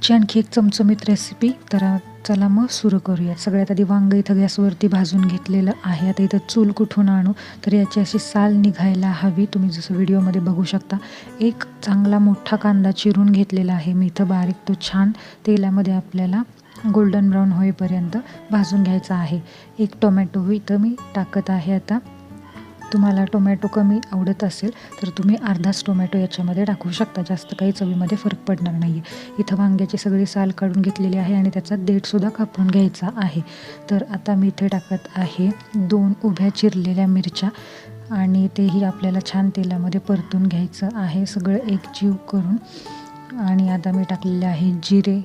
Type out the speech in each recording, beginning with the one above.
आजची आणखी एक चमचमीत रेसिपी. तर चला मग सुरू करूयात. सगळ्यात आधी वांगं इथं गॅसवरती भाजून घेतलेलं आहे. आता इथं चूल कुठून आणू, तर याची अशी साल निघायला हवी. तुम्ही जसं व्हिडिओमध्ये बघू शकता. एक चांगला मोठा कांदा चिरून घेतलेला आहे मी इथं बारीक. तो छान तेलामध्ये आपल्याला गोल्डन ब्राऊन होईपर्यंत भाजून घ्यायचा आहे. एक टोमॅटो इथं मी टाकत आहे. आता तुम्हाला टोमॅटो कमी आवडत असेल तर तुम्ही अर्धाच टोमॅटो याच्यामध्ये टाकू शकता. जास्त काही चवीमध्ये फरक पडणार नाही आहे. इथं वांग्याची सगळी साल काढून घेतलेली आहे आणि त्याचा देठसुद्धा कापून घ्यायचा आहे. तर आता मी इथे टाकत आहे 2 उभ्या चिरलेल्या मिरच्या आणि तेही आपल्याला छान तेलामध्ये परतून घ्यायचं आहे सगळं एकजीव करून. आणि आता मी टाकलेले आहे जिरे,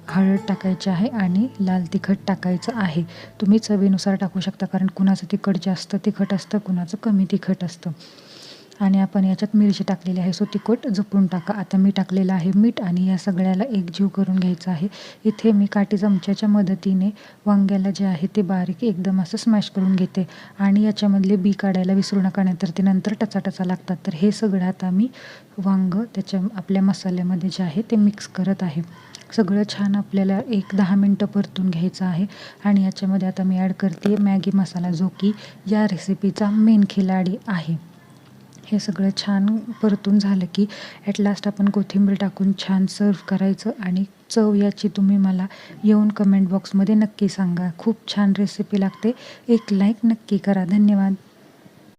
हळद टाकायची आहे आणि लाल तिखट टाकायचं आहे. तुम्ही चवीनुसार टाकू शकता, कारण कुणाचं तिखट जास्त तिखट असतं, कुणाचं कमी तिखट असतं. आणि आपण याच्यात मिरची टाकलेली आहे, सो तिखट जपून टाका. आता मी टाकलेलं आहे मीठ आणि या सगळ्याला एकजीव करून घ्यायचं आहे. इथे मी काठी चमच्याच्या मदतीने वांग्याला जे आहे ते बारीक एकदम असं स्मॅश करून घेते. आणि याच्यामधले बी काढायला विसरू नका, नाहीतर ते नंतर टचा लागतात. तर हे सगळं आता मी वांगं त्याच्या आपल्या मसाल्यामध्ये जे आहे ते मिक्स करत आहे. सगळं छान आपल्याला 1-10 मिनटं परतून घ्यायचं आहे. आणि याच्यामध्ये आता मी ॲड करते मॅगी मसाला, जो की या रेसिपीचा मेन खिलाडी आहे. हे सगळं छान परतून झालं की ॲट लास्ट आपण कोथिंबीर टाकून छान सर्व करायचं. आणि चव याची तुम्ही मला येऊन कमेंट बॉक्समध्ये नक्की सांगा. खूप छान रेसिपी लागते. एक लाईक नक्की करा. धन्यवाद.